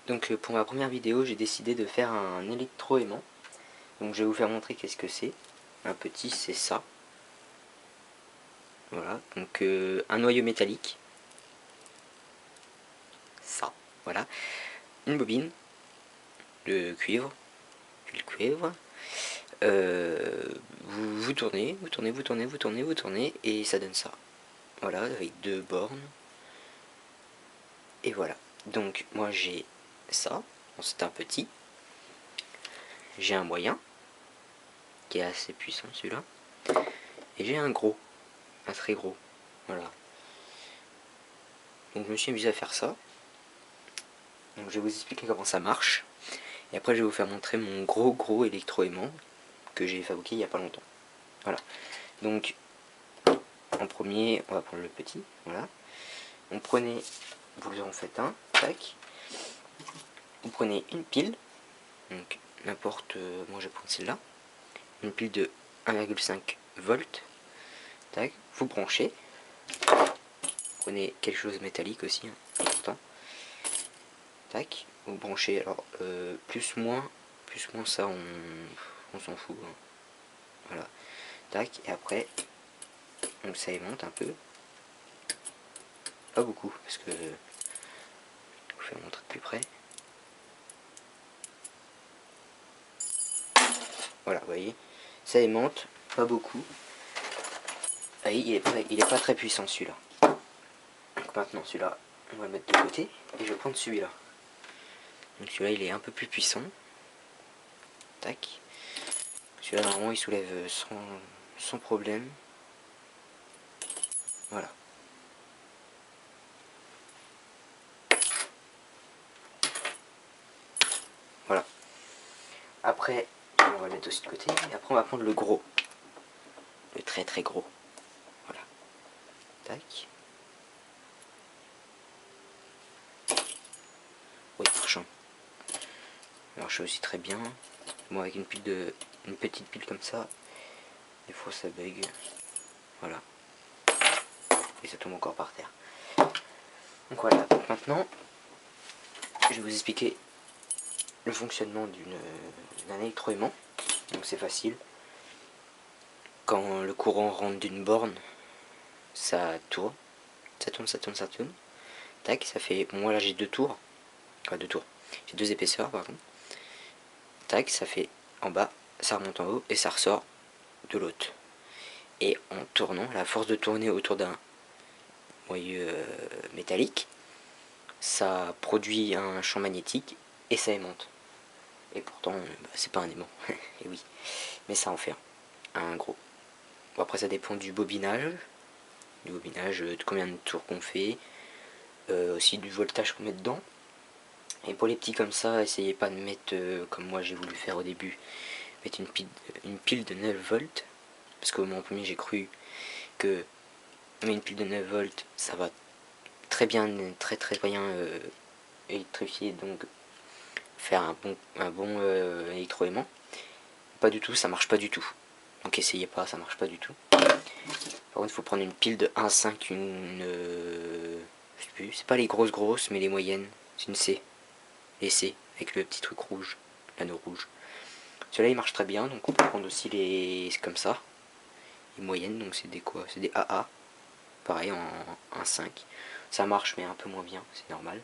Donc pour ma première vidéo, j'ai décidé de faire un électroaimant. Donc je vais vous faire montrer qu'est-ce que c'est. Un petit, c'est ça. Voilà, donc un noyau métallique. Ça, voilà. Une bobine de cuivre. Du cuivre. Vous tournez, vous tournez, vous tournez, vous tournez, vous tournez, et ça donne ça. Voilà, avec deux bornes. Et voilà. Donc moi j'ai ça. C'est un petit. J'ai un moyen, qui est assez puissant celui-là. Et j'ai un gros, un très gros. Voilà. Donc je me suis amusé à faire ça. Donc je vais vous expliquer comment ça marche. Et après je vais vous faire montrer mon gros électroaimant que j'ai fabriqué il n'y a pas longtemps. Voilà. Donc en premier, on va prendre le petit. Voilà. On prenait, vous en faites un, tac. Vous prenez une pile. Donc n'importe, moi je vais prendre celle-là. Une pile de 1,5 volts. Tac. Vous branchez. Prenez quelque chose de métallique aussi, hein, important. Tac, vous branchez, alors plus moins ça on s'en fout, hein. Voilà, tac, et après donc ça aimente un peu, pas beaucoup parce que je vous fais montrer de plus près. Voilà, vous voyez, ça aimante, pas beaucoup. Ah, il est pas très puissant celui-là. Donc maintenant celui-là on va le mettre de côté et je vais prendre celui-là. Donc celui-là il est un peu plus puissant. Tac. Celui-là normalement il soulève sans problème. Voilà. Voilà. Après, on va le mettre aussi de côté. Et après on va prendre le gros. Le très gros. Voilà. Tac. Oui, marchand. Alors je suis aussi très bien. Bon, avec une petite pile comme ça, des fois ça bug. Voilà. Et ça tombe encore par terre. Donc voilà. Donc maintenant, je vais vous expliquer le fonctionnement d'un électroaimant. Donc c'est facile. Quand le courant rentre d'une borne, ça tourne. Ça tourne, ça tourne, ça tourne. Tac, ça fait. Moi là j'ai deux tours. Enfin deux tours. J'ai deux épaisseurs pardon. Tac, ça fait en bas, ça remonte en haut et ça ressort de l'autre. Et en tournant, la force de tourner autour d'un noyau métallique, ça produit un champ magnétique et ça aimante. Et pourtant, c'est pas un aimant, et oui, mais ça en fait un gros. Bon, après ça dépend du bobinage, de combien de tours qu'on fait, aussi du voltage qu'on met dedans. Et pour les petits comme ça, essayez pas de mettre, comme moi j'ai voulu faire au début, mettre une pile de 9 volts. Parce qu'au moment premier j'ai cru que une pile de 9 volts ça va très bien électrifier, donc faire un bon électroaimant. Pas du tout, ça marche pas du tout. Donc essayez pas, ça marche pas du tout. Par contre il faut prendre une pile de 1,5, je sais plus, c'est pas les grosses mais les moyennes, c'est une C. Les C, avec le petit truc rouge, l'anneau rouge. Celui-là il marche très bien, donc on peut prendre aussi les comme ça. Les moyennes, donc c'est des quoi? C'est des AA. Pareil en 1,5. Ça marche mais un peu moins bien, c'est normal.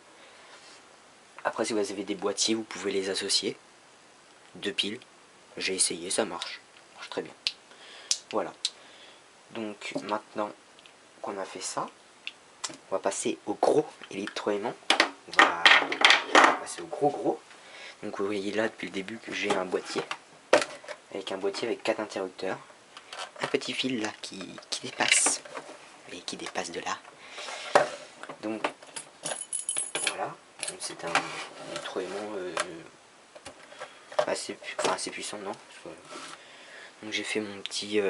Après si vous avez des boîtiers, vous pouvez les associer. Deux piles. J'ai essayé, ça marche très bien. Voilà. Donc maintenant qu'on a fait ça, on va passer au gros électroaimant. On va passer au gros. Donc vous voyez là depuis le début que j'ai un boîtier. Avec un boîtier avec 4 interrupteurs. Un petit fil là qui dépasse. Et qui dépasse de là. Donc voilà. C'est un électroaimant assez puissant, non? Donc j'ai fait mon petit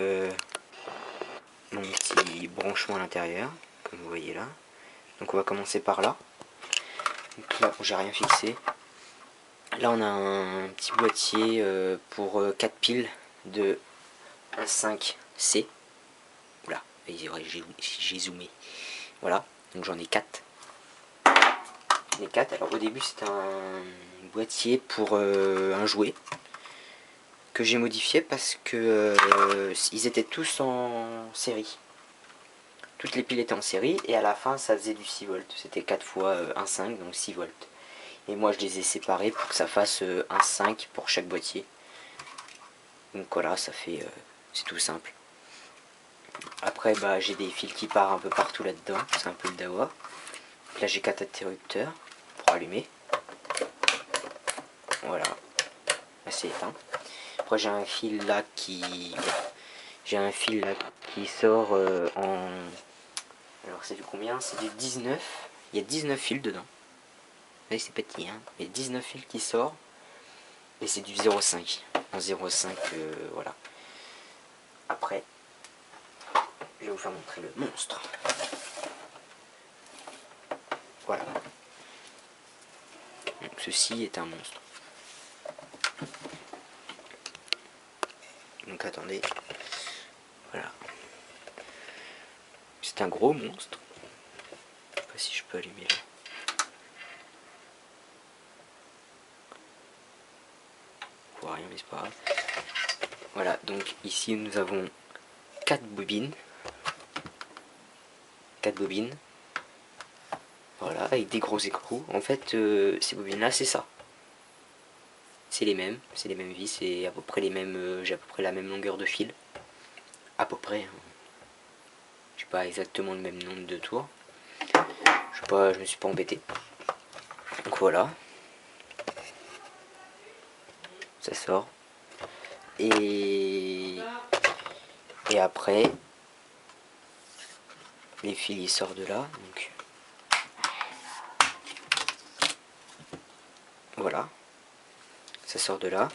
branchement à l'intérieur, comme vous voyez là. Donc on va commencer par là. Donc là j'ai rien fixé. Là on a un petit boîtier pour 4 piles de 1,5C. Oula, j'ai zoomé. Voilà, donc j'en ai 4. les 4. Alors au début c'était un boîtier pour un jouet que j'ai modifié parce que ils étaient tous en série. Toutes les piles étaient en série et à la fin ça faisait du 6 volts. C'était 4 fois 1,5 donc 6 volts. Et moi je les ai séparés pour que ça fasse 1,5 pour chaque boîtier. Donc voilà, ça fait c'est tout simple. Après bah j'ai des fils qui partent un peu partout là-dedans, c'est un peu le dawa. Là j'ai 4 interrupteurs pour allumer. Voilà, là c'est éteint. Après j'ai un fil là qui sort en, alors c'est du combien? C'est du 19. Il y a 19 fils dedans. Vous voyez c'est petit hein. Il y a 19 fils qui sortent. Et c'est du 0,5. En 0,5 voilà. Après je vais vous faire montrer le monstre. Voilà. Donc ceci est un monstre. Donc attendez. Voilà. C'est un gros monstre. Je sais pas si je peux allumer là. On voit rien mais c'est pas grave. Voilà, donc ici nous avons 4 bobines. 4 bobines. Voilà, avec des gros écrous. En fait, ces bobines là c'est ça. C'est les mêmes vis, c'est à peu près les mêmes. J'ai à peu près la même longueur de fil. À peu près. Hein. J'ai pas exactement le même nombre de tours. Je me suis pas embêté. Donc voilà. Ça sort. Et après, les fils ils sortent de là. Donc voilà. Ça sort de là.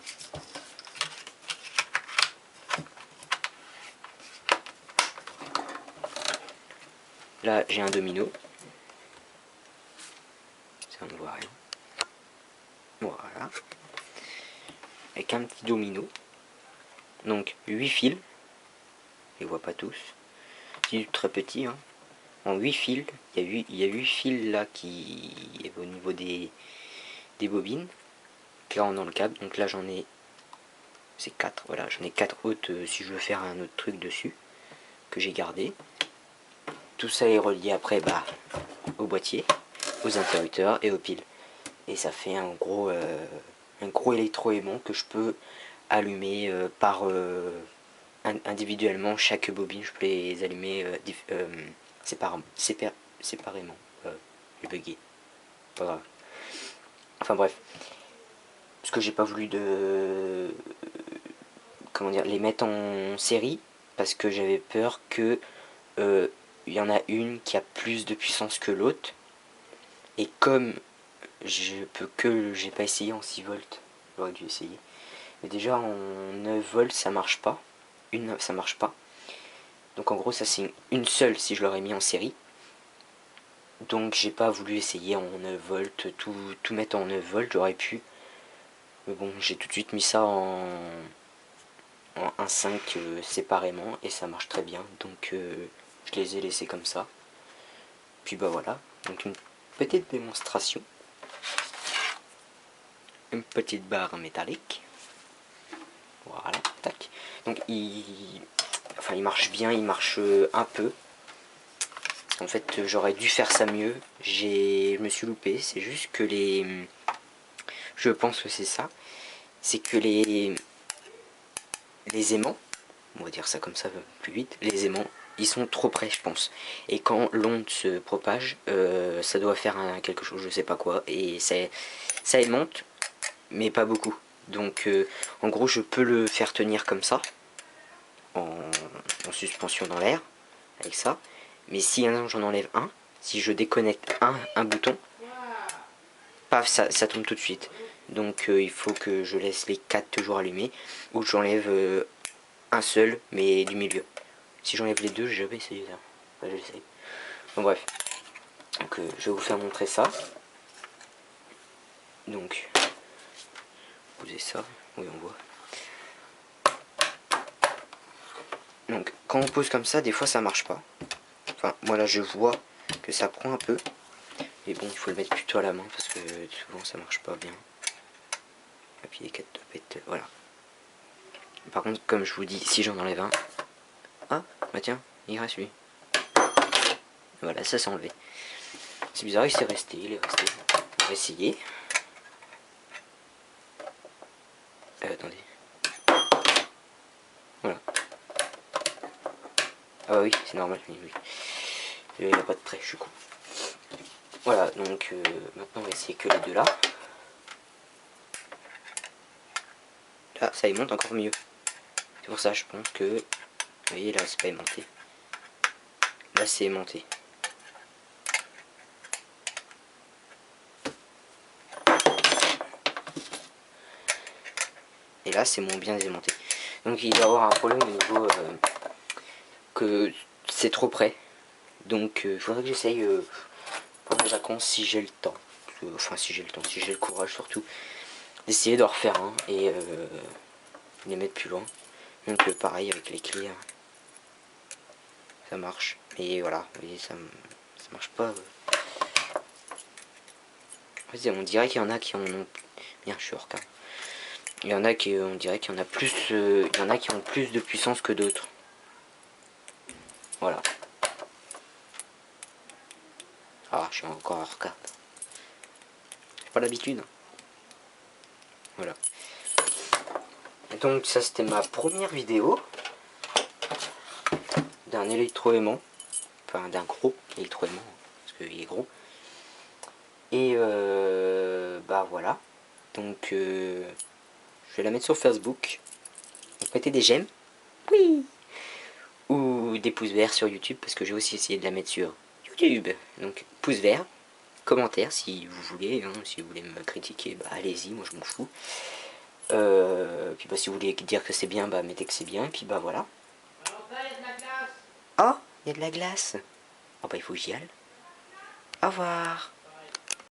Là j'ai un domino. Ça on ne voit rien. Voilà. Avec un petit domino. Donc 8 fils. Je les vois pas tous. C'est très petit. Hein. En 8 fils. Il y a 8 fils là qui est au niveau des bobines. Qui rentrent dans le câble. Donc là j'en ai. C'est 4. Voilà, j'en ai 4 autres si je veux faire un autre truc dessus. Que j'ai gardé. Tout ça est relié après bah, au boîtier, aux interrupteurs et aux piles. Et ça fait un gros électroaimant que je peux allumer individuellement. Chaque bobine, je peux les allumer séparément. J'ai bugué. Pas grave. Enfin bref. Parce que j'ai pas voulu les mettre en série. Parce que j'avais peur que il y en a une qui a plus de puissance que l'autre. Et comme j'ai pas essayé en 6 volts, j'aurais dû essayer. Mais déjà en 9 volts ça marche pas. Ça marche pas. Donc en gros ça c'est une seule si je l'aurais mis en série. Donc j'ai pas voulu essayer en 9 volts, tout mettre en 9 volts, j'aurais pu. Mais bon, j'ai tout de suite mis ça en 1,5 séparément et ça marche très bien. Donc je les ai laissés comme ça. Puis bah voilà, donc une petite démonstration. Une petite barre métallique. Voilà, tac. Donc il marche bien, il marche un peu. En fait, j'aurais dû faire ça mieux. Je me suis loupé. C'est juste que je pense que c'est ça. C'est que les aimants, on va dire ça comme ça plus vite, les aimants, ils sont trop près, je pense. Et quand l'onde se propage, ça doit faire quelque chose, je sais pas quoi. Et ça aimante, mais pas beaucoup. Donc en gros je peux le faire tenir comme ça en suspension dans l'air avec ça, mais si j'en enlève un, si je déconnecte un bouton, paf, ça tombe tout de suite. Donc il faut que je laisse les 4 toujours allumés ou j'enlève un seul mais du milieu. Si j'enlève les deux, j'ai jamais essayé ça. Enfin, j'essaye. Bon bref, donc je vais vous faire montrer ça. Donc posez ça, oui on voit. Donc quand on pose comme ça, des fois ça marche pas. Enfin moi là je vois que ça prend un peu. Mais bon, il faut le mettre plutôt à la main parce que souvent ça marche pas bien. Et puis les 4 topettes, voilà. Par contre, comme je vous dis, si j'en enlève un... Ah, bah tiens, il reste lui. Voilà, ça s'est enlevé. C'est bizarre, il s'est resté, il est resté. On va essayer. Attendez. Voilà. Ah bah oui, c'est normal. Oui. Il n'y a pas de trait, je suis con. Voilà, donc maintenant on va essayer que les deux là. Là, ça y monte encore mieux. C'est pour ça, je pense que... Vous voyez, là, c'est pas aimanté. Là, c'est aimanté. Et là, c'est moins bien aimanté. Donc, il doit y avoir un problème au niveau... que c'est trop près. Donc, il faudrait que j'essaye pendant les vacances, si j'ai le temps. Enfin, si j'ai le temps, si j'ai le courage surtout. D'essayer de refaire un et les mettre plus loin. Donc, pareil avec les clés. Ça marche. Et voilà, vous voyez, ça marche pas. En fait, on dirait qu'il y en a qui en ont... Bien, je suis hors cas. Il y en a qui, on dirait qu'il y en a plus... il y en a qui ont plus de puissance que d'autres. Voilà. Ah, je suis encore hors cas. J'ai pas l'habitude. Voilà. Et donc, ça, c'était ma première vidéo d'un électroaimant. Enfin, d'un gros électroaimant. Parce qu'il est gros. Et bah voilà. Donc je vais la mettre sur Facebook. Donc mettez des j'aime. Oui. Ou des pouces verts sur YouTube parce que j'ai aussi essayé de la mettre sur YouTube. Donc pouce vert, commentaire si vous voulez. Hein, si vous voulez me critiquer, bah allez-y, moi je m'en fous. Puis bah si vous voulez dire que c'est bien, bah mettez que c'est bien. Et puis bah voilà. Oh, il y a de la glace. Oh bah il faut que j'y aille. Au revoir.